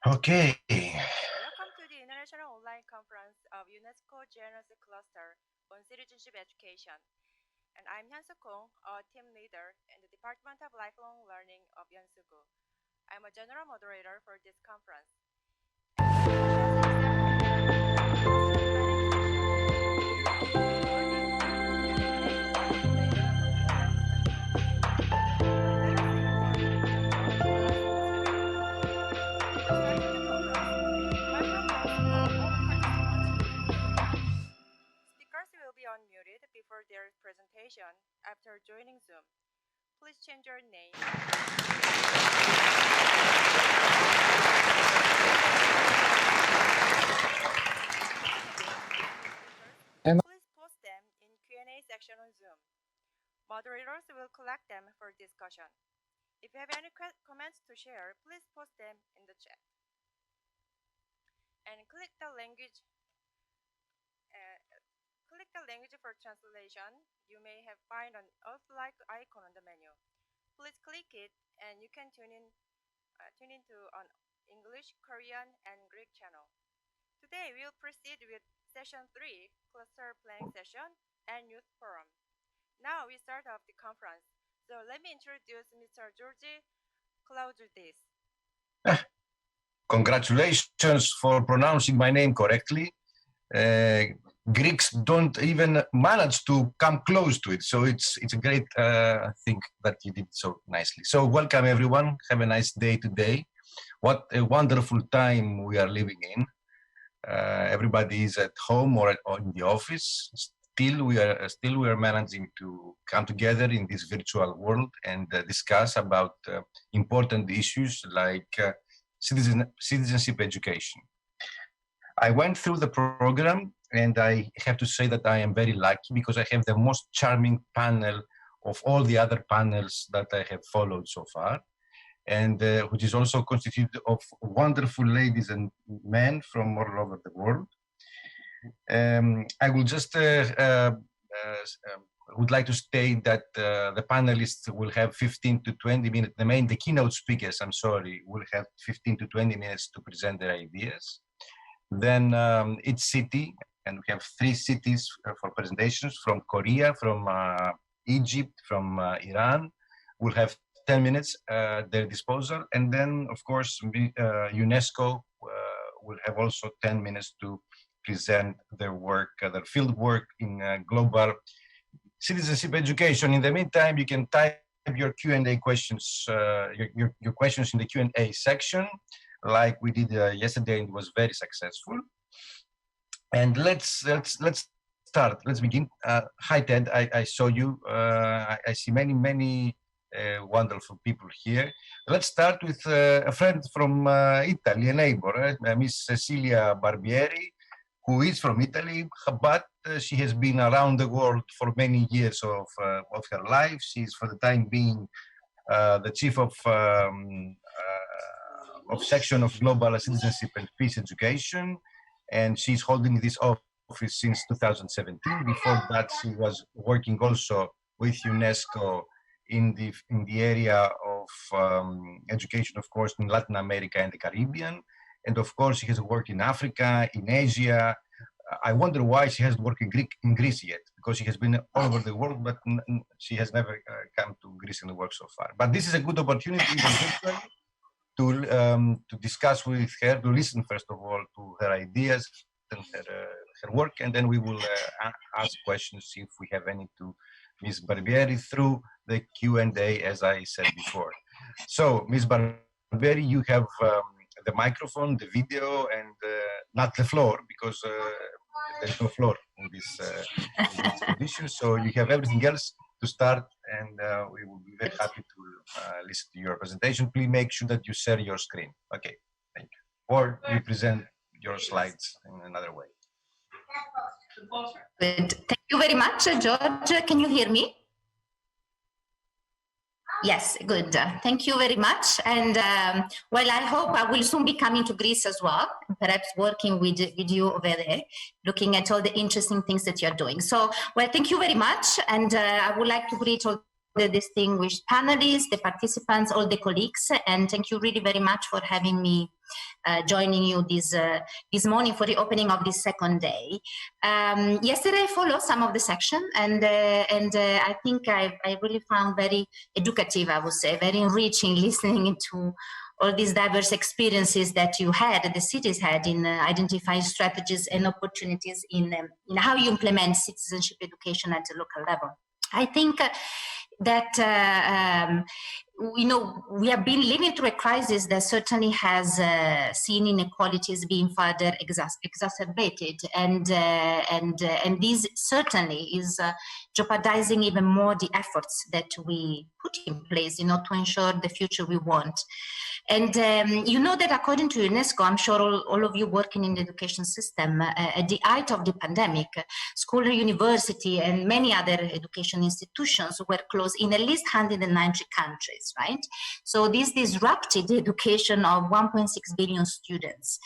Okay. Welcome to the International Online Conference of UNESCO Generous Cluster on Citizenship Education. And I'm yeonsu-gu, a team leader in the Department of Lifelong Learning of yeonsu-gu. I'm a general moderator for this conference. Speakers will be unmuted before their presentation after joining Zoom. Please change your name. Please post them in Q&A section on Zoom. Moderators will collect them for discussion. If you have any comments to share, please post them in the chat. And click the language for translation. You may have find an Earth-like icon on the menu. Please click it, and you can tune into an English, Korean, and Greek channel. Today, we'll proceed with Session 3, Cluster Planning Session, and Youth Forum. Now, we start off the conference. So let me introduce Mr. Georgi Koulaouzidis. Congratulations for pronouncing my name correctly. Greeks don't even manage to come close to it, so it's a great thing that you did so nicely. So welcome everyone. Have a nice day today. What a wonderful time we are living in. Everybody is at home or in the office. Still we are managing to come together in this virtual world and discuss about important issues like citizenship education. I went through the program, and I have to say that I am very lucky because I have the most charming panel of all the other panels that I have followed so far, and which is also constituted of wonderful ladies and men from all over the world. I will just would like to state that the panelists will have 15 to 20 minutes. The keynote speakers, will have 15 to 20 minutes to present their ideas. Then each city, and we have 3 cities for presentations from Korea, from Egypt, from Iran, will have 10 minutes at their disposal. And then, of course, UNESCO will have also 10 minutes to present their work, their field work in global citizenship education. In the meantime, you can type your Q&A questions, your questions in the Q&A section, like we did yesterday, and it was very successful. And let's start. Let's begin. Hi Ted, I saw you. I see many wonderful people here. Let's start with a friend from Italy, a neighbor, Miss Cecilia Barbieri, who is from Italy, but she has been around the world for many years of her life. She's, for the time being, the chief of section of global citizenship and peace education, and she's holding this office since 2017. Before that, she was working also with UNESCO in the area of education, of course, in Latin America and the Caribbean. And of course, she has worked in Africa, in Asia. I wonder why she hasn't worked in Greece yet, because she has been all over the world, but she has never come to Greece and work so far. But this is a good opportunity to discuss with her, to listen first of all to her ideas and her work, and then we will ask questions, see if we have any to Ms. Barbieri through the Q&A, as I said before. So, Ms. Barbieri, you have the microphone, the video, and not the floor, because there's no floor in this condition. So you have everything else to start, and we will be very happy to listen to your presentation. Please make sure that you share your screen. Okay, thank you. Or you present your slides in another way. Good. Thank you very much, George. Can you hear me? Yes, good. Thank you very much. And well, I hope I will soon be coming to Greece as well, perhaps working with you over there, looking at all the interesting things that you're doing. So, well, thank you very much. And I would like to greet all the distinguished panelists, the participants, all the colleagues, and thank you really very much for having me joining you this morning for the opening of this second day. Yesterday I followed some of the section, and I think I really found very educative, I would say, very enriching listening to all these diverse experiences that you had, the cities had in identifying strategies and opportunities in how you implement citizenship education at the local level. I think that we have been living through a crisis that certainly has seen inequalities being further exacerbated, and this certainly is jeopardizing even more the efforts that we put in place, to ensure the future we want. And you know that according to UNESCO, I'm sure all of you working in the education system, at the height of the pandemic, school, university, and many other education institutions were closed in at least 190 countries, right? So this disrupted the education of 1.6 billion students,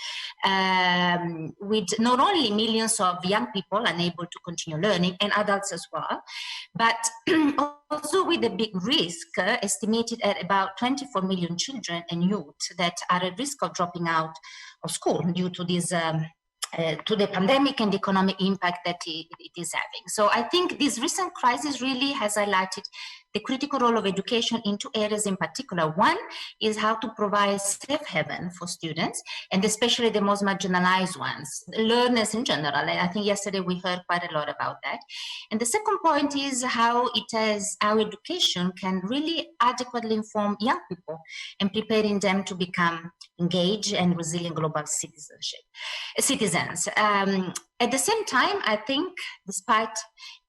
with not only millions of young people unable to continue learning, and adults as well, but also with a big risk, estimated at about 24 million children and youth that are at risk of dropping out of school due to this to the pandemic and the economic impact that it is having. So I think this recent crisis really has highlighted the critical role of education in two areas in particular. One is how to provide safe haven for students, and especially the most marginalized ones, learners in general. And I think yesterday we heard quite a lot about that. And the second point is how our education can really adequately inform young people and preparing them to become engaged and resilient global citizens. At the same time, I think, despite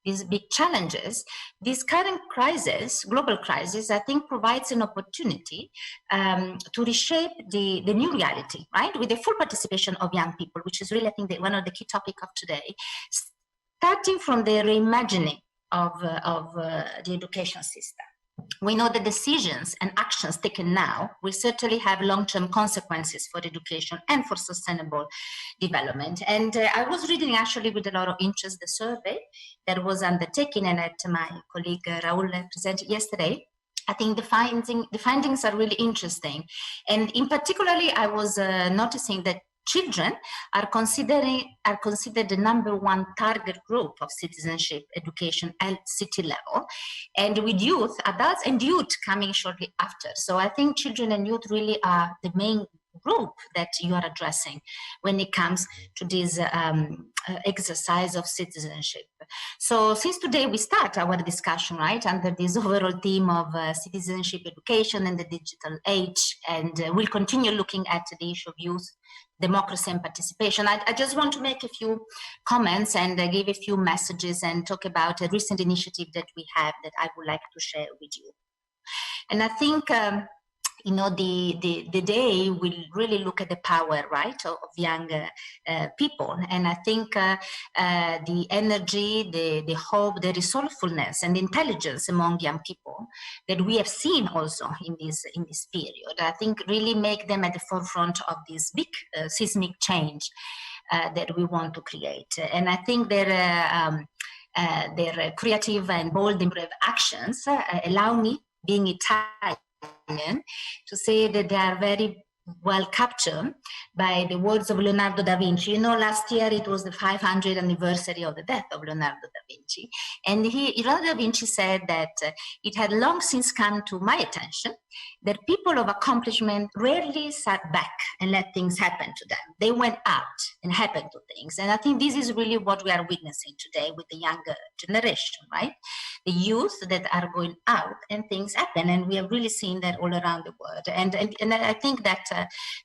these big challenges, this current crisis, global crisis, I think provides an opportunity to reshape the new reality, right? With the full participation of young people, which is really, I think, one of the key topics of today, starting from the reimagining of the education system. We know the decisions and actions taken now will certainly have long-term consequences for education and for sustainable development. And I was reading actually with a lot of interest the survey that was undertaken and that my colleague Raul presented yesterday. I think the findings are really interesting. And in particularly, I was noticing that children are considered the #1 target group of citizenship education at city level, and with youth, adults and youth coming shortly after. So I think children and youth really are the main group that you are addressing when it comes to this exercise of citizenship. So since today we start our discussion, right, under this overall theme of citizenship education and the digital age, and we'll continue looking at the issue of youth, democracy and participation. I just want to make a few comments and give a few messages and talk about a recent initiative that we have that I would like to share with you. And I think the day will really look at the power, right, of young people. And I think the energy, the hope, the resourcefulness and the intelligence among young people that we have seen also in this period, I think really make them at the forefront of this big seismic change that we want to create. And I think their creative and bold and brave actions allow me, being Italian, to say that they are very well captured by the words of Leonardo da Vinci. You know, last year it was the 500th anniversary of the death of Leonardo da Vinci. And Leonardo da Vinci said that it had long since come to my attention that people of accomplishment rarely sat back and let things happen to them. They went out and happened to things. And I think this is really what we are witnessing today with the younger generation, right? The youth that are going out and things happen. And we have really seen that all around the world. And I think that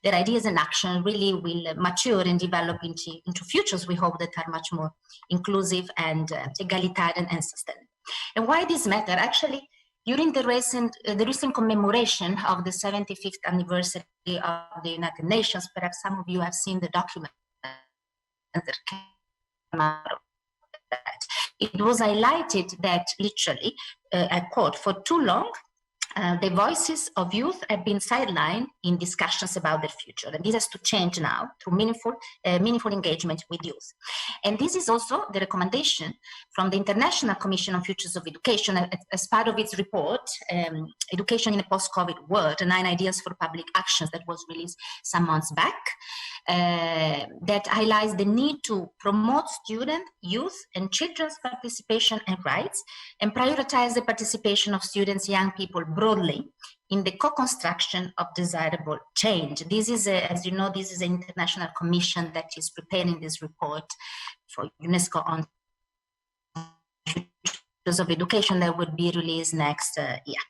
their ideas and action really will mature and develop into futures we hope that are much more inclusive and egalitarian and sustainable. And why this matter? Actually, during the recent commemoration of the 75th anniversary of the United Nations, perhaps some of you have seen the document that came out of that. It was highlighted that literally, I quote, for too long, the voices of youth have been sidelined in discussions about their future. And this has to change now through meaningful engagement with youth. And this is also the recommendation from the International Commission on Futures of Education as part of its report, Education in a Post-COVID World, 9 Ideas for Public Actions, that was released some months back, that highlights the need to promote student, youth, and children's participation and rights, and prioritize the participation of students, young people broadly in the co-construction of desirable change. This is, as you know, this is an international commission that is preparing this report for UNESCO on futures of education that will be released next year.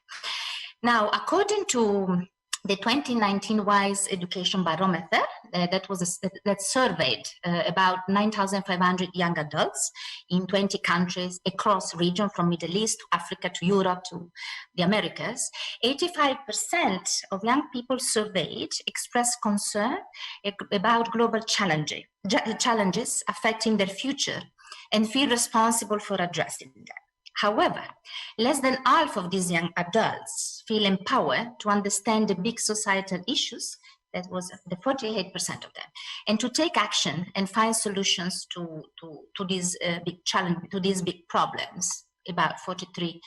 Now, according to the 2019 WISE Education Barometer that surveyed about 9,500 young adults in 20 countries across region, from Middle East to Africa to Europe to the Americas, 85% of young people surveyed expressed concern about global challenges affecting their future and feel responsible for addressing them. However, less than half of these young adults feel empowered to understand the big societal issues, that was the 48% of them, and to take action and find solutions to these big challenges, to these big problems, about 43%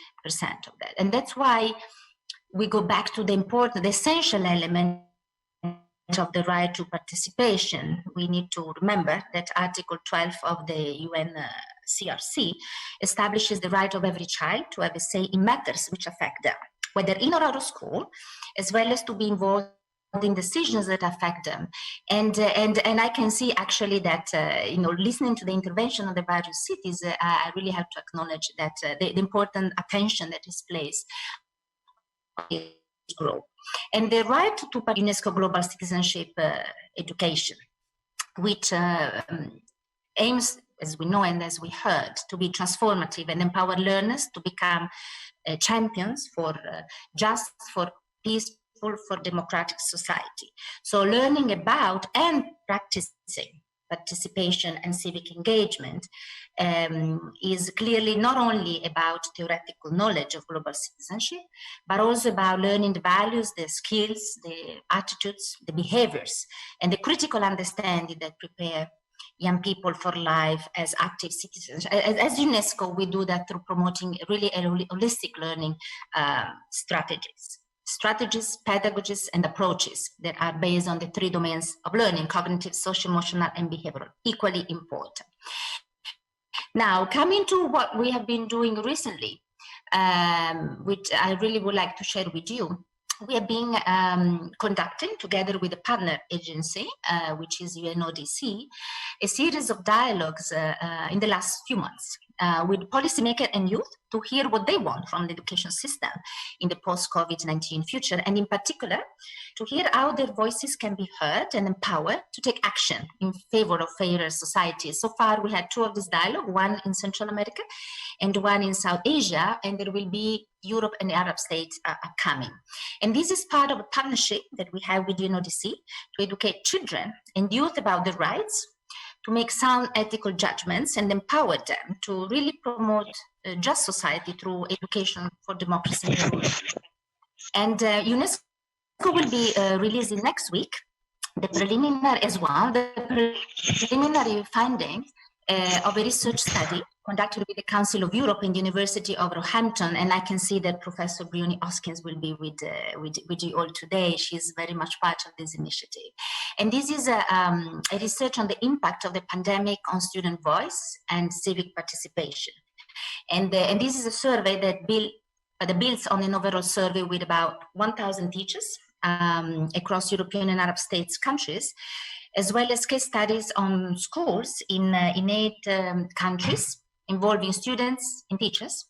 of that. And that's why we go back to the essential element of the right to participation. We need to remember that Article 12 of the UN CRC establishes the right of every child to have a say in matters which affect them, whether in or out of school, as well as to be involved in decisions that affect them. And I can see actually that, listening to the intervention of the various cities, I really have to acknowledge that the important attention that is placed is growth. And the right to UNESCO Global Citizenship Education, which aims, as we know and as we heard, to be transformative and empower learners to become champions for just, for peaceful, for democratic society. So learning about and practicing participation and civic engagement is clearly not only about theoretical knowledge of global citizenship, but also about learning the values, the skills, the attitudes, the behaviors, and the critical understanding that prepare young people for life as active citizens. As UNESCO, we do that through promoting really holistic learning strategies, pedagogies, and approaches that are based on the 3 domains of learning: cognitive, social, emotional, and behavioral, equally important. Now, coming to what we have been doing recently, which I really would like to share with you. We have been conducting, together with a partner agency, which is UNODC, a series of dialogues in the last few months with policymakers and youth to hear what they want from the education system in the post-COVID-19 future, and in particular, to hear how their voices can be heard and empowered to take action in favor of fairer societies. So far, we had 2 of this dialogue, one in Central America and one in South Asia, and there will be Europe and the Arab states are coming. And this is part of a partnership that we have with UNODC to educate children and youth about their rights, to make sound ethical judgments and empower them to really promote a just society through education for democracy and rule. And UNESCO will be releasing next week the preliminary findings of a research study conducted with the Council of Europe and the University of Roehampton, and I can see that Professor Brioni Hoskins will be with you all today. She's very much part of this initiative. And this is a research on the impact of the pandemic on student voice and civic participation. And this is a survey that builds on an overall survey with about 1,000 teachers across European and Arab states countries, as well as case studies on schools in 8 countries involving students and teachers.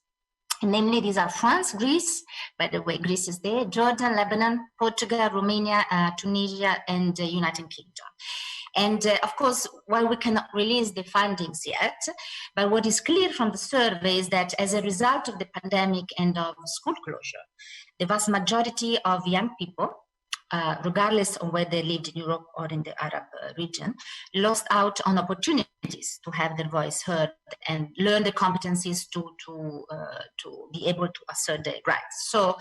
And namely, these are France, Greece, by the way, Greece is there, Jordan, Lebanon, Portugal, Romania, Tunisia, and the United Kingdom. And of course, while we cannot release the findings yet, but what is clear from the survey is that as a result of the pandemic and of school closure, the vast majority of young people regardless of whether they lived in Europe or in the Arab region, lost out on opportunities to have their voice heard and learn the competencies to be able to assert their rights. So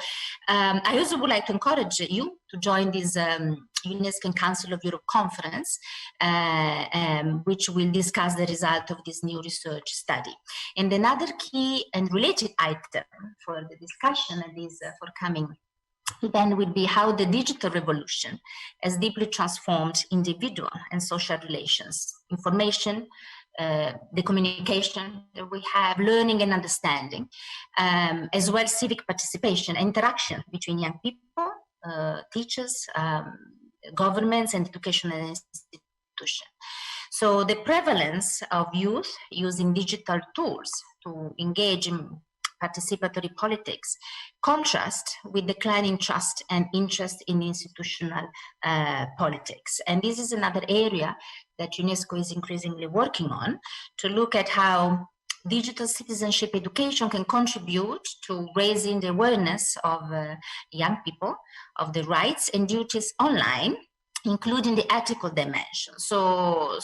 I also would like to encourage you to join this UNESCO and Council of Europe conference, which will discuss the result of this new research study. And another key and related item for the discussion at this forthcoming event will be how the digital revolution has deeply transformed individual and social relations, information, the communication that we have, learning and understanding, as well as civic participation, interaction between young people, teachers, governments, and educational institutions. So the prevalence of youth using digital tools to engage in participatory politics contrast with declining trust and interest in institutional politics. And this is another area that UNESCO is increasingly working on, to look at how digital citizenship education can contribute to raising the awareness of young people of the rights and duties online, including the ethical dimension. So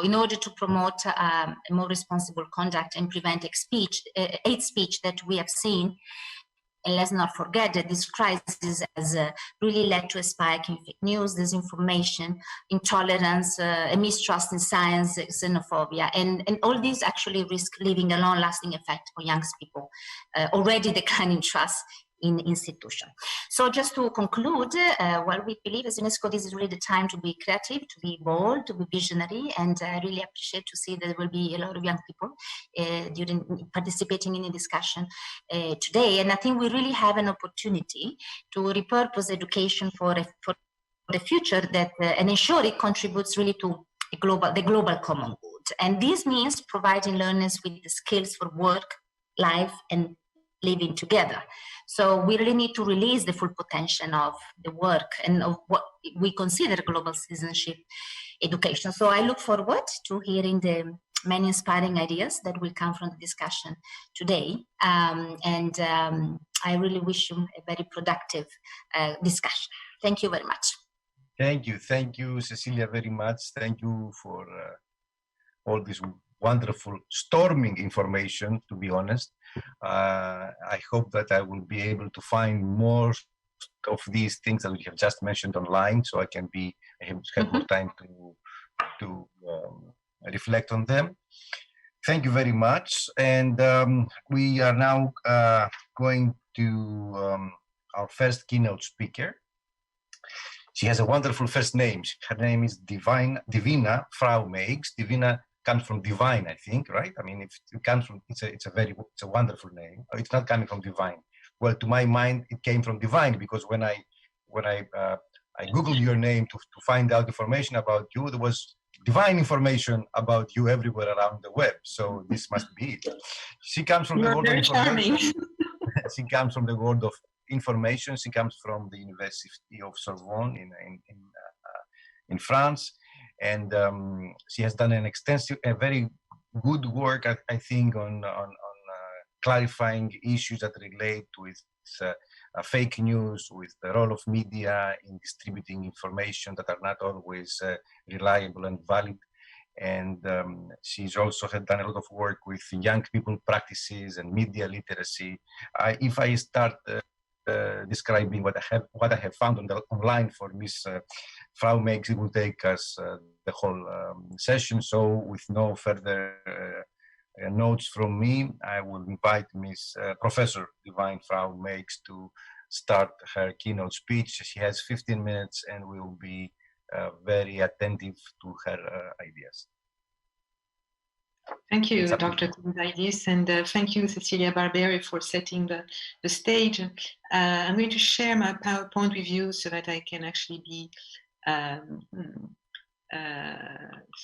in order to promote a more responsible conduct and prevent hate speech that we have seen, and let's not forget that this crisis has really led to a spike in fake news, disinformation, intolerance, a mistrust in science, xenophobia, and all these actually risk leaving a long-lasting effect on young people, already declining trust in institutions. So just to conclude, what we believe as UNESCO, this is really the time to be creative, to be bold, to be visionary, and I really appreciate to see that there will be a lot of young people participating in the discussion today. And I think we really have an opportunity to repurpose education for the future that and ensure it contributes really to the global common good. And this means providing learners with the skills for work, life, and living together. So we really need to release the full potential of the work and of what we consider global citizenship education. So I look forward to hearing the many inspiring ideas that will come from the discussion today. I really wish you a very productive discussion. Thank you very much. Thank you, Cecilia, very much. Thank you for all this wonderful storming information, to be honest. I hope that I will be able to find more of these things that we have just mentioned online, so I have more time to reflect on them. Thank you very much. And we are now going to our first keynote speaker. She has a wonderful first name. Her name is Divina FrauMeigs. Divina comes from divine, I think, right? I mean, if it comes from, it's a wonderful name. It's not coming from divine. Well, to my mind, it came from divine, because when I Googled your name to find out information about you, there was divine information about you everywhere around the web. So this must be it. She comes from the world of information. She comes from the world of information. She comes from the University of Sorbonne in France. And she has done a very good work, I think, on clarifying issues that relate with fake news, with the role of media in distributing information that are not always reliable and valid. And she's also had done a lot of work with young people practices and media literacy. If I start describing what I have found online for Ms. FrauMeigs, it will take us the whole session. So with no further notes from me, I will invite Ms. Professor Divina FrauMeigs to start her keynote speech. She has 15 minutes and we will be very attentive to her ideas. Thank you, Dr. Koulaouzidis, and thank you, Cecilia Barbieri, for setting the stage. I'm going to share my PowerPoint with you so that I can actually be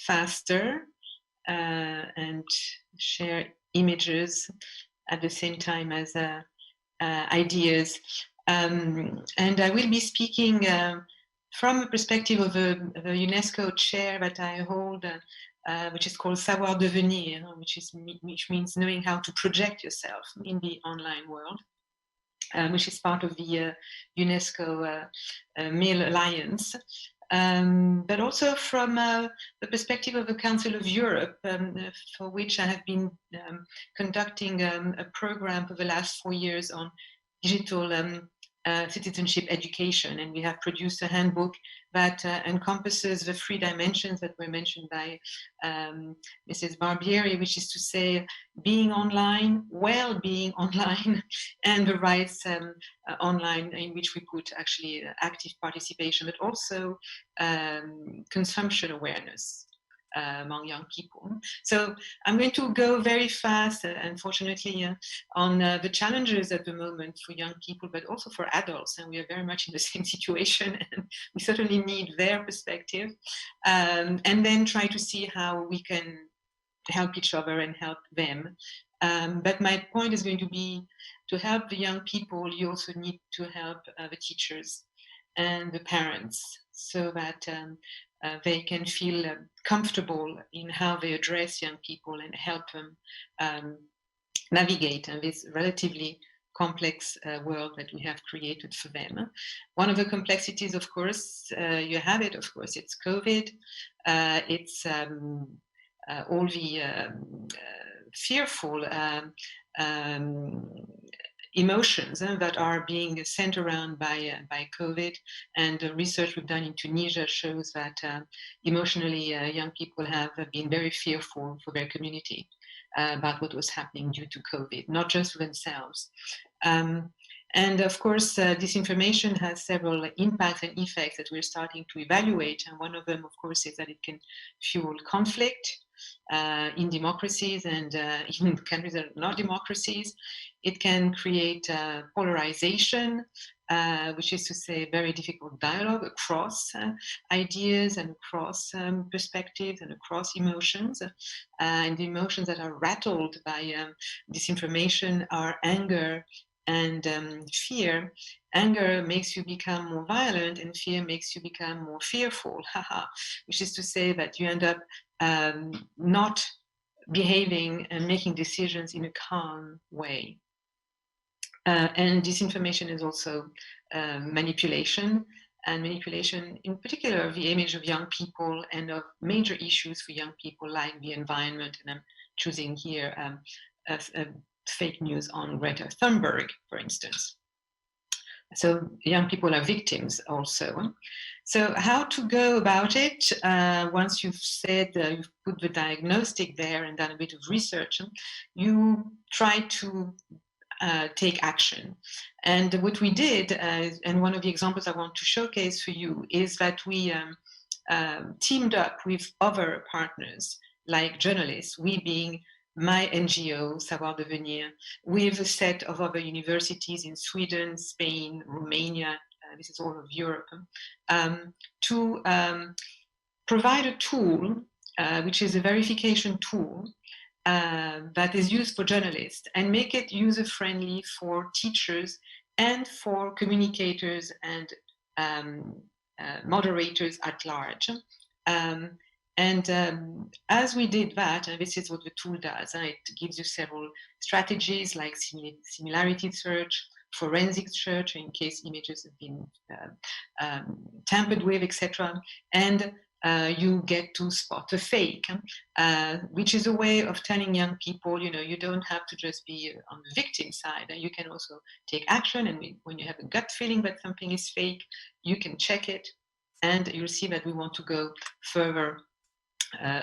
faster and share images at the same time as ideas. And I will be speaking from a perspective of a UNESCO chair that I hold, which is called Savoir Devenir, which means knowing how to project yourself in the online world. which is part of the UNESCO Male Alliance. But also from the perspective of the Council of Europe, for which I have been conducting a program for the last 4 years on digital citizenship education, and we have produced a handbook that encompasses the 3 dimensions that were mentioned by Mrs. Barbieri, which is to say being online, well-being online, and the rights online, in which we put actually active participation, but also consumption awareness among young people. So I'm going to go very fast, unfortunately, on the challenges at the moment for young people, but also for adults, and we are very much in the same situation, and we certainly need their perspective, and then try to see how we can help each other and help them. But my point is going to be, to help the young people, you also need to help the teachers and the parents, so that they can feel comfortable in how they address young people and help them navigate in this relatively complex world that we have created for them. One of the complexities, of course, you have it, of course, it's COVID, it's all the fearful emotions that are being sent around by COVID, and the research we've done in Tunisia shows that emotionally young people have been very fearful for their community about what was happening due to COVID, not just for themselves. And of course, disinformation has several impacts and effects that we're starting to evaluate, and one of them, of course, is that it can fuel conflict in democracies and even in countries that are not democracies. It can create polarization, which is to say very difficult dialogue across ideas and across perspectives and across emotions. And the emotions that are rattled by disinformation are anger and fear. Anger makes you become more violent, and fear makes you become more fearful, which is to say that you end up not behaving and making decisions in a calm way. And disinformation is also manipulation, and manipulation in particular of the image of young people and of major issues for young people like the environment. And I'm choosing here fake news on Greta Thunberg, for instance. So young people are victims also. So how to go about it? Once you've said, you've put the diagnostic there and done a bit of research, you try to take action. And what we did, and one of the examples I want to showcase for you, is that we teamed up with other partners, like journalists, we being my NGO, Savoir Devenir, with a set of other universities in Sweden, Spain, Romania, this is all of Europe, to provide a tool, which is a verification tool, that is used for journalists, and make it user-friendly for teachers and for communicators and moderators at large. As we did that, and this is what the tool does, it gives you several strategies like similarity search, forensic search in case images have been tampered with, etc. And you get to spot a fake, which is a way of telling young people, you don't have to just be on the victim side. You can also take action, and when you have a gut feeling that something is fake, you can check it, and you'll see that we want to go further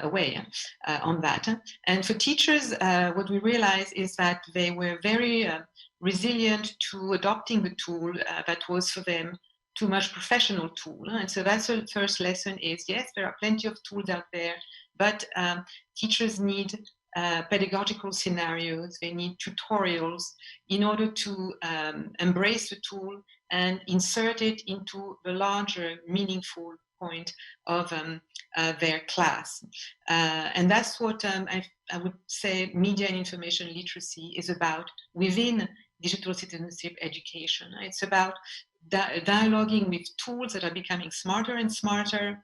away on that. And for teachers, what we realized is that they were very resilient to adopting the tool that was for them too much professional tool. And so that's the first lesson is, yes, there are plenty of tools out there, but teachers need pedagogical scenarios, they need tutorials in order to embrace the tool and insert it into the larger meaningful point of their class. And that's what I would say media and information literacy is about within digital citizenship education. It's about dialoguing with tools that are becoming smarter and smarter,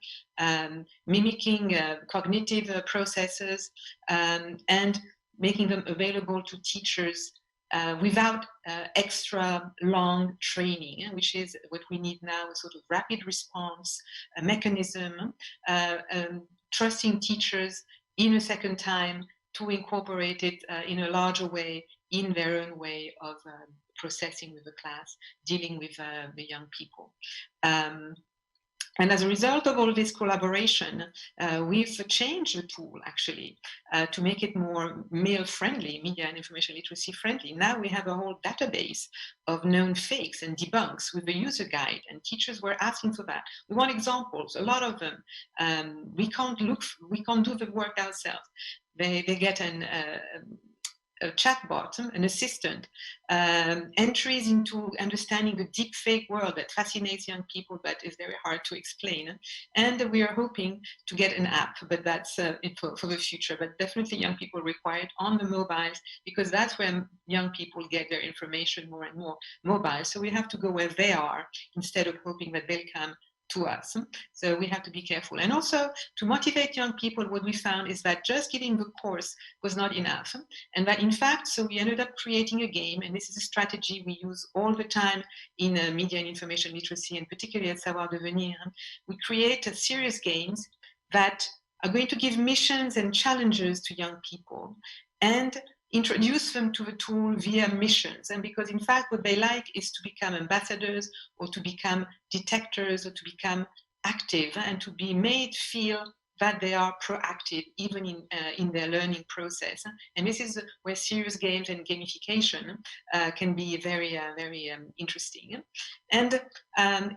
mimicking cognitive processes, and making them available to teachers without extra long training, which is what we need now, a sort of rapid response, a mechanism, trusting teachers in a second time to incorporate it in a larger way in their own way of processing with the class, dealing with the young people. And as a result of all this collaboration, we've changed the tool actually to make it more male-friendly, media and information literacy friendly. Now we have a whole database of known fakes and debunks with the user guide, and teachers were asking for that. We want examples, a lot of them. We can't do the work ourselves. They get a chatbot, an assistant, entries into understanding the deep fake world that fascinates young people but is very hard to explain. And we are hoping to get an app, but that's for the future. But definitely young people require it on the mobiles, because that's where young people get their information more and more mobile. So we have to go where they are instead of hoping that they'll come to us. So we have to be careful. And also to motivate young people, what we found is that just giving the course was not enough. And that in fact, so we ended up creating a game, and this is a strategy we use all the time in media and information literacy, and particularly at Savoir Devenir. We create serious games that are going to give missions and challenges to young people and introduce them to the tool via missions. And because in fact what they like is to become ambassadors or to become detectors or to become active and to be made feel that they are proactive even in their learning process. And this is where serious games and gamification can be very interesting. And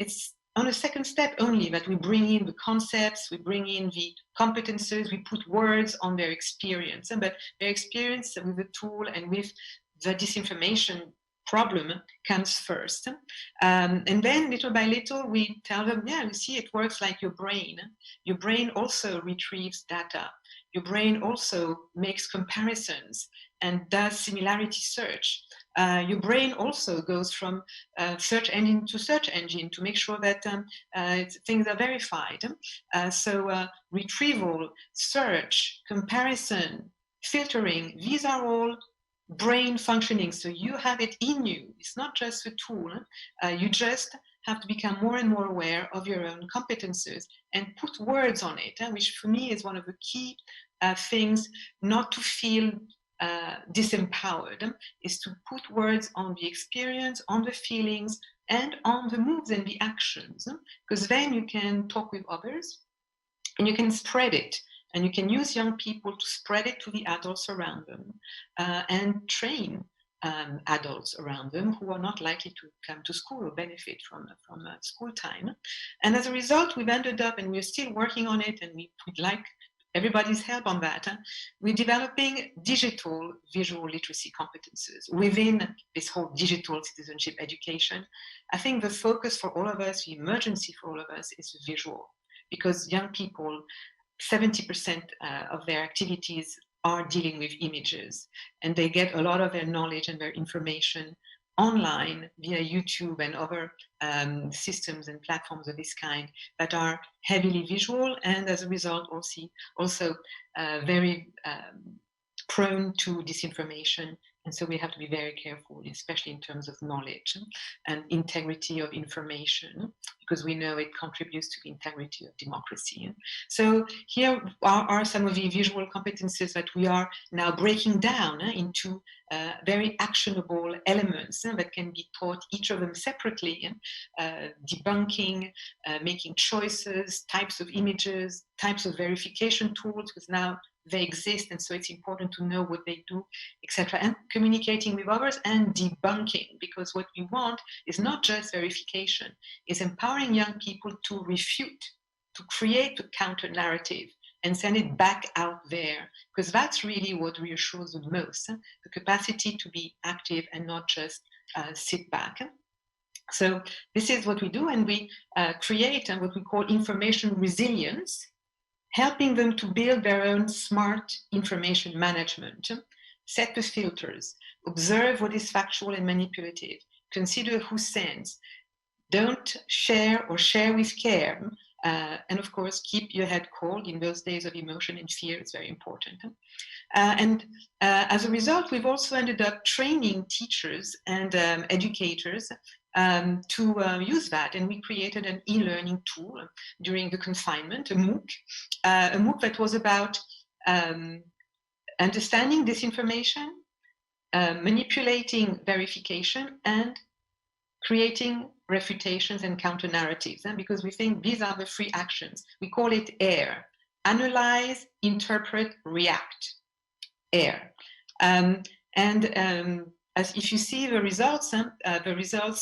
it's on a second step only that we bring in the concepts, we bring in the competences, we put words on their experience, but their experience with the tool and with the disinformation problem comes first. And then little by little, we tell them, yeah, you see, it works like your brain. Your brain also retrieves data. Your brain also makes comparisons and does similarity search. Your brain also goes from search engine to search engine to make sure that things are verified. So retrieval, search, comparison, filtering, these are all brain functioning. So you have it in you. It's not just a tool. You just have to become more and more aware of your own competences and put words on it, which for me is one of the key things not to feel disempowered, is to put words on the experience, on the feelings, and on the moves and the actions, because then you can talk with others and you can spread it, and you can use young people to spread it to the adults around them and train adults around them who are not likely to come to school or benefit from school time. And as a result, we've ended up, and we're still working on it, and we'd like everybody's help on that. We're developing digital visual literacy competences within this whole digital citizenship education. I think the focus for all of us, the emergency for all of us, is visual, because young people, 70% of their activities are dealing with images, and they get a lot of their knowledge and their information online via YouTube and other systems and platforms of this kind that are heavily visual, and as a result also very prone to disinformation. And so we have to be very careful, especially in terms of knowledge and integrity of information, because we know it contributes to the integrity of democracy. So here are some of the visual competences that we are now breaking down into very actionable elements that can be taught, each of them separately, debunking, making choices, types of images, types of verification tools, because now they exist, and so it's important to know what they do, etc., and communicating with others, and debunking, because what we want is not just verification, it's empowering young people to refute, to create a counter narrative and send it back out there, because that's really what reassures the most, the capacity to be active and not just sit back. So this is what we do, and we create what we call information resilience, helping them to build their own smart information management, set the filters, observe what is factual and manipulative, consider who sends, don't share or share with care, And of course, keep your head cold in those days of emotion and fear. It's very important. And as a result, we've also ended up training teachers and educators to use that. And we created an e-learning tool during the confinement, a MOOC that was about understanding disinformation, manipulating verification, and creating refutations and counter narratives, because we think these are the three actions. We call it AIR: analyze, interpret, react. AIR. As if you see the results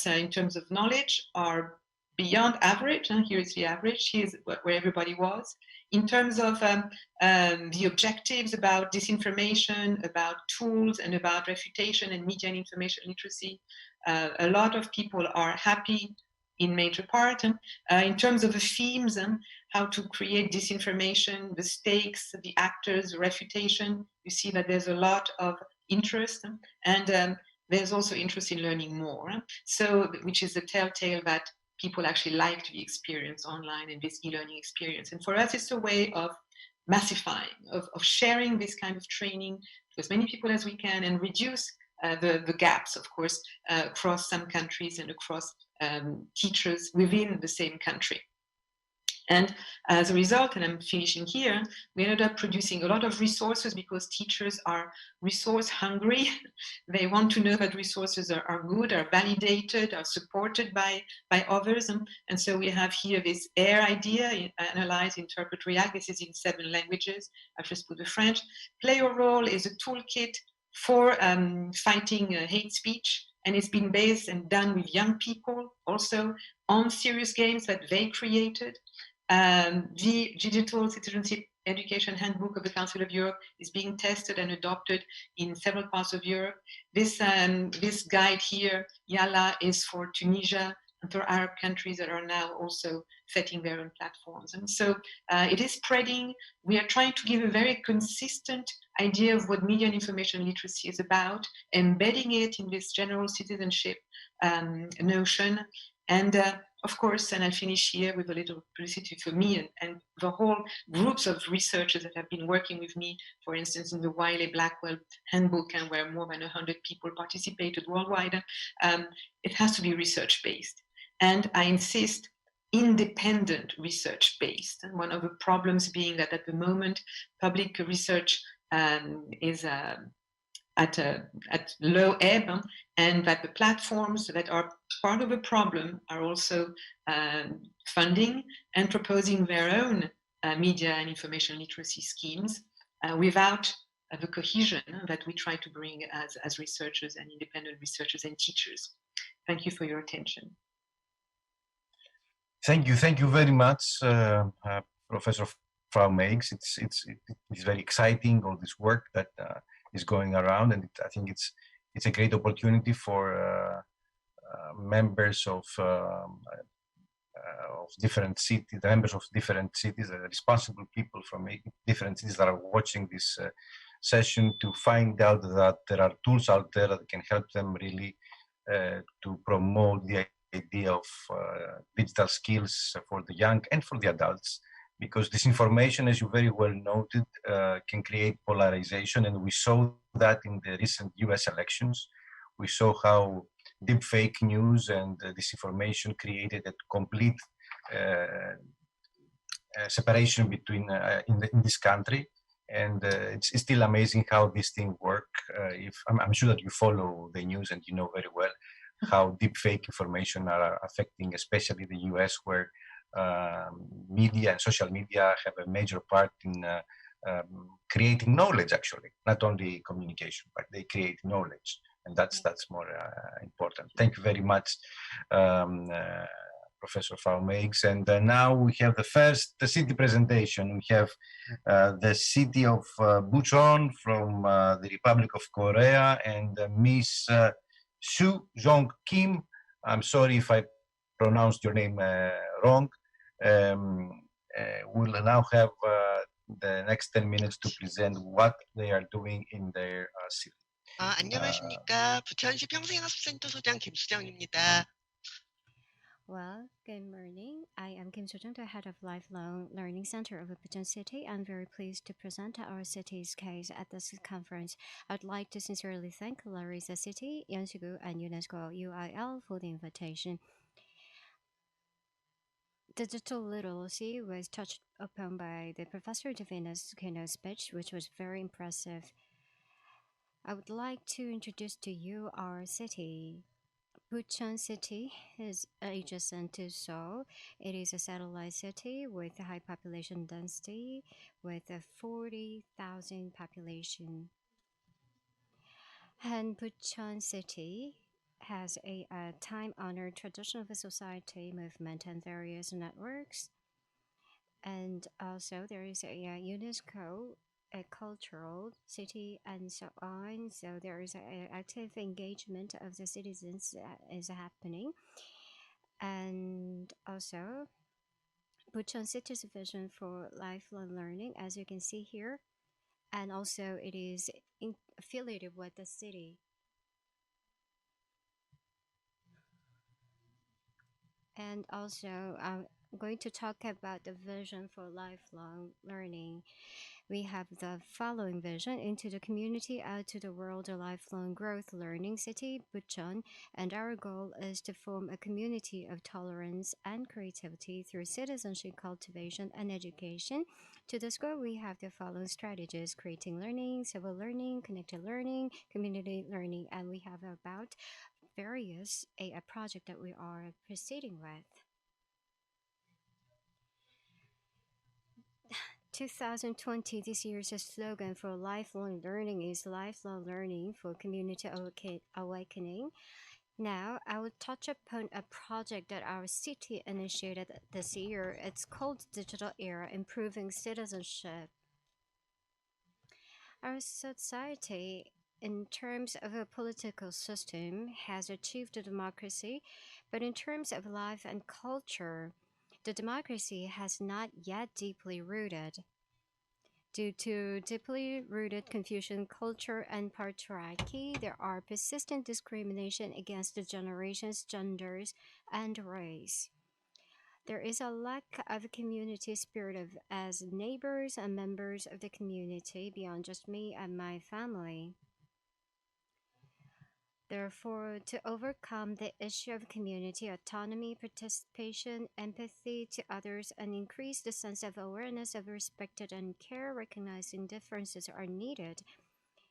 in terms of knowledge are beyond average. Here is the average. Here's where everybody was. In terms of the objectives about disinformation, about tools, and about refutation and media and information literacy, a lot of people are happy in major part. In terms of the themes, how to create disinformation, the stakes, the actors, refutation, you see that there's a lot of interest, and there's also interest in learning more. So, which is the telltale that people actually liked the experience online and this e-learning experience. And for us, it's a way of massifying, of sharing this kind of training to as many people as we can, and reduce the gaps, of course, across some countries and across teachers within the same country. And as a result, and I'm finishing here, we ended up producing a lot of resources because teachers are resource hungry. They want to know that resources are good, are validated, are supported by others. And so we have here this AIR idea: analyze, interpret, react. This is in 7 languages. I've just put the French. Play Your Role is a toolkit for fighting hate speech. And it's been based and done with young people also on serious games that they created. The Digital Citizenship Education Handbook of the Council of Europe is being tested and adopted in several parts of Europe. This guide here, Yala, is for Tunisia and for Arab countries that are now also setting their own platforms. And so it is spreading. We are trying to give a very consistent idea of what media and information literacy is about, embedding it in this general citizenship notion. And of course, and I'll finish here with a little publicity for me and the whole groups of researchers that have been working with me, for instance, in the Wiley-Blackwell handbook, and where more than 100 people participated worldwide. It has to be research-based. And I insist, independent research-based. And one of the problems being that at the moment, public research is at low ebb, and that the platforms that are part of the problem are also funding and proposing their own media and information literacy schemes without the cohesion that we try to bring as researchers and independent researchers and teachers. Thank you for your attention. Thank you very much, Professor FrauMeigs. It's very exciting, all this work that is going around, and I think it's a great opportunity for members of different cities, members of different cities, responsible people from different cities that are watching this session, to find out that there are tools out there that can help them really to promote the idea of digital skills for the young and for the adults, because disinformation, as you very well noted, can create polarization, and we saw that in the recent US elections. We saw how deep fake news and disinformation created a complete separation between in this country, and it's still amazing how these things work. I'm sure that you follow the news and you know very well how deep fake information are affecting, especially the US, where media and social media have a major part in creating knowledge, actually, not only communication, but they create knowledge, and that's more important. Thank you very much, Professor FrauMeigs. And now we have the city presentation. We have the city of Bucheon from the Republic of Korea, and Miss Jeong Kim. I'm sorry if I pronounced your name wrong. We'll now have the next 10 minutes to present what they are doing in their city. 안녕하십니까. 부천시 평생학습센터 소장 김수정입니다. Well, good morning. I am Kim Soo-jung, the head of Lifelong Learning Center of Bucheon City. I'm very pleased to present our city's case at this conference. I'd like to sincerely thank Larissa City, yeonsu-gu, and UNESCO UIL for the invitation. Digital literacy was touched upon by the Professor Divina's keynote speech, which was very impressive. I would like to introduce to you our city. Bucheon City is adjacent to Seoul. It is a satellite city with a high population density, with a 40,000 population. And Bucheon City has a time-honored tradition of a society movement and various networks. And also there is a UNESCO, a cultural city, and so on. So there is an active engagement of the citizens that is happening. And also, Bucheon City's vision for lifelong learning, as you can see here. And also it is affiliated with the city. And also, I'm going to talk about the vision for lifelong learning. We have the following vision: into the community, out to the world, a lifelong growth learning city, Bucheon. And our goal is to form a community of tolerance and creativity through citizenship cultivation and education. To this goal, we have the following strategies: creating learning, civil learning, connected learning, community learning, and we have about various a project that we are proceeding with. 2020, this year's slogan for lifelong learning is lifelong learning for community awakening. Now, I will touch upon a project that our city initiated this year. It's called Digital Era, Improving Citizenship. Our society, in terms of a political system, has achieved democracy, but in terms of life and culture, the democracy has not yet deeply rooted. Due to deeply rooted Confucian culture and patriarchy, there are persistent discrimination against the generations, genders, and race. There is a lack of community spirit of as neighbors and members of the community beyond just me and my family. Therefore, to overcome the issue of community autonomy, participation, empathy to others, and increase the sense of awareness of respected and care, recognizing differences are needed.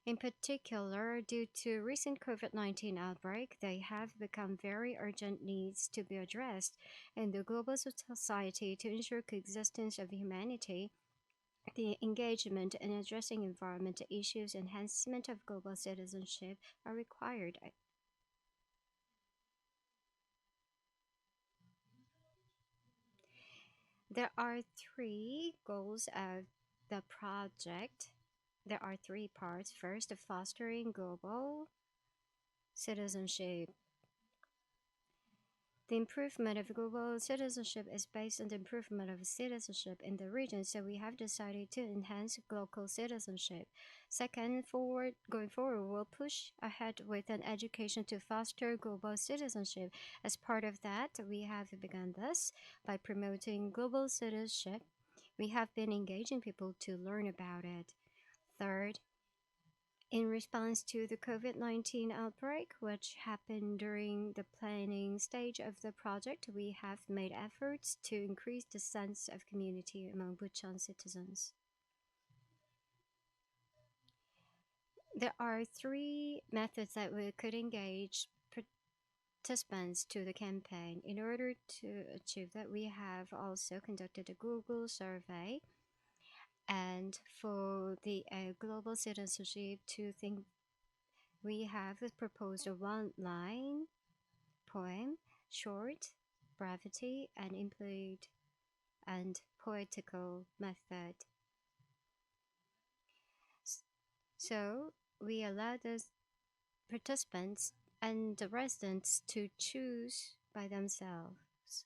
In particular, due to recent COVID-19 outbreak, they have become very urgent needs to be addressed in the global society to ensure coexistence of humanity. The engagement in addressing environmental issues, enhancement of global citizenship are required. There are three goals of the project. There are three parts. First, fostering global citizenship. The improvement of global citizenship is based on the improvement of citizenship in the region, so we have decided to enhance local citizenship. Second, going forward, we'll push ahead with an education to foster global citizenship. As part of that, we have begun this by promoting global citizenship. We have been engaging people to learn about it. Third, in response to the COVID-19 outbreak, which happened during the planning stage of the project, we have made efforts to increase the sense of community among Bucheon citizens. There are three methods that we could engage participants to the campaign. In order to achieve that, we have also conducted a Google survey. And for the global citizenship to think, we have proposed a one-line poem, short, brevity, and employed and poetical method. So we allow the participants and the residents to choose by themselves.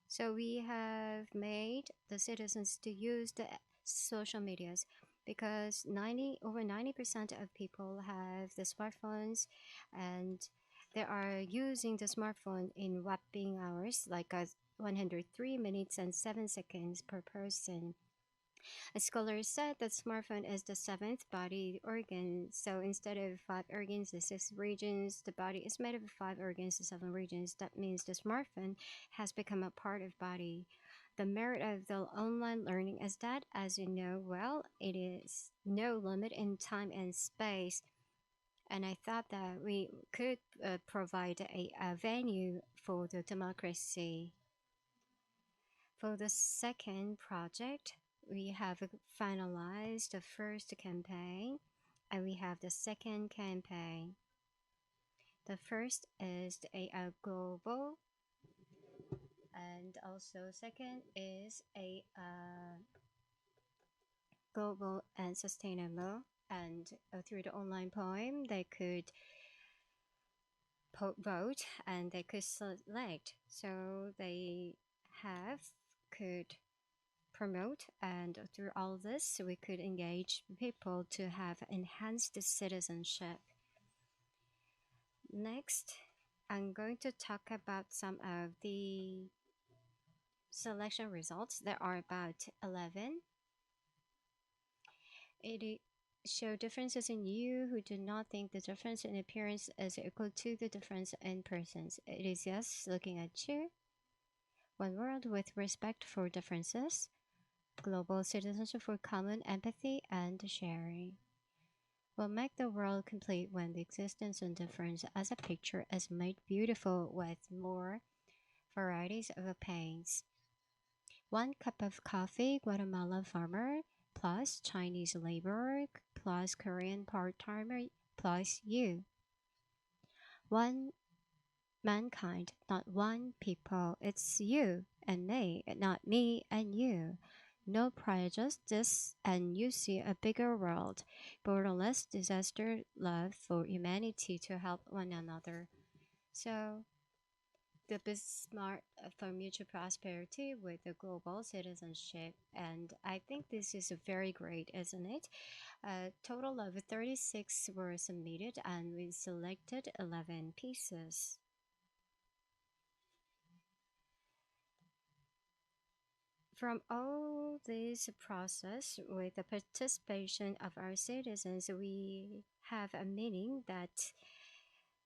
So we have made the citizens to use the social medias because over 90% of people have the smartphones, and They are using the smartphone in whopping hours, like 103 minutes and 7 seconds per person. A scholar said that smartphone is the seventh body organ. So instead of 5 organs and 6 regions, the body is made of 5 organs and 7 regions. That means the smartphone has become a part of body. The merit of the online learning is that, as you know well, it is no limit in time and space. And I thought that we could provide a venue for the democracy. For the second project, we have finalized the first campaign and we have the second campaign. The first is a global, and also second is a global and sustainable. And through the online poem, they could vote and they could select. So they could promote, and through all this we could engage people to have enhanced citizenship. Next, I'm going to talk about some of the selection results. There are about 11. It show differences in you who do not think the difference in appearance is equal to the difference in persons. It is yes looking at you. One world with respect for differences. Global citizenship for common empathy and sharing. Will make the world complete when the existence and difference as a picture is made beautiful with more varieties of paints. 1 cup of coffee, Guatemalan farmer, plus Chinese laborer, plus Korean part-timer, plus you. One mankind, not one people. It's you and me, not me and you. No prejudice, and you see a bigger world. Borderless disaster, love for humanity to help one another. So, the smart for mutual prosperity with the global citizenship. And I think this is very great, isn't it? A total of 36 were submitted, and we selected 11 pieces. From all this process, with the participation of our citizens, we have a meaning that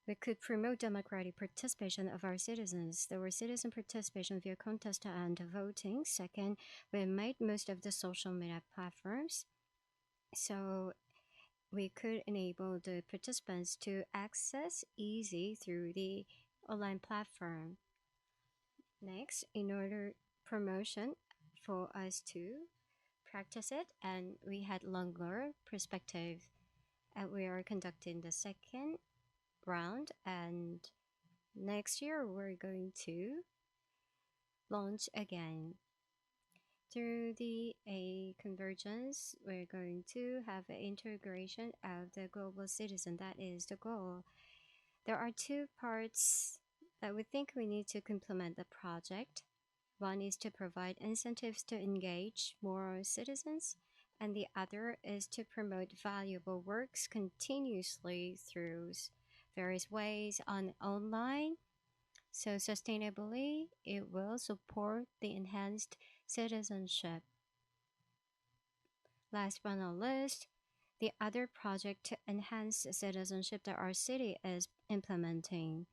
we could promote democratic participation of our citizens. There were citizen participation via contest and voting. Second, we made most of the social media platforms, so we could enable the participants to access easy through the online platform. Next, in order promotion for us to practice it, and we had longer perspective, and we are conducting the second round, and next year we're going to launch again. Through the a convergence, we're going to have an integration of the global citizen. That is the goal. There are 2 parts that we think we need to complement the project. One is to provide incentives to engage more citizens, and the other is to promote valuable works continuously through various ways on online. So sustainably, it will support the enhanced citizenship. Last but not least, the other project to enhance citizenship that our city is implementing.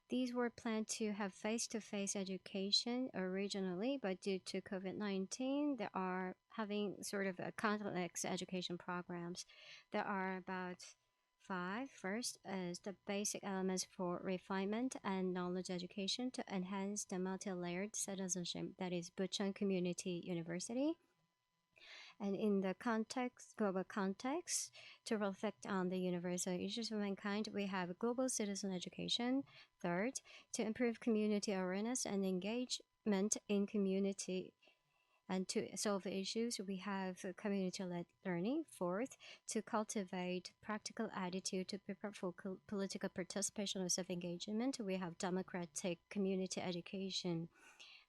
These were planned to have face-to-face education originally, but due to COVID-19, they are having sort of a complex education programs. There are about 5. First is the basic elements for refinement and knowledge education to enhance the multi-layered citizenship. That is Bucheon Community University. And in the global context, to reflect on the universal issues of mankind, we have global citizen education. Third, to improve community awareness and engagement in community and to solve issues, we have community-led learning. Fourth, to cultivate practical attitude to prepare for political participation and self-engagement, we have democratic community education.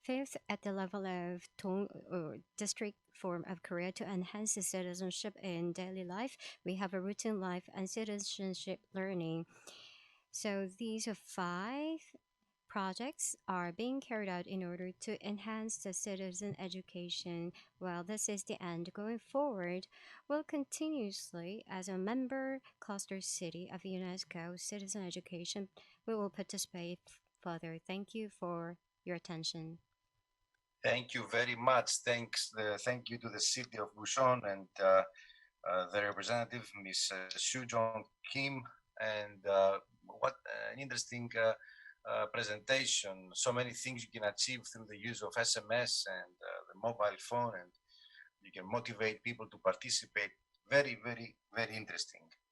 Fifth, at the level of Dong or district form of Korea, to enhance the citizenship in daily life, we have a routine life and citizenship learning. So these are 5 projects are being carried out in order to enhance the citizen education. Well, this is the end. Going forward, we'll continuously, as a member cluster city of UNESCO citizen education, we will participate further. Thank you for your attention. Thank you very much. Thank you to the city of Bucheon and the representative, Ms. Jeong Kim, and what an interesting presentation. So many things you can achieve through the use of SMS and the mobile phone, and you can motivate people to participate. Very, very, very interesting.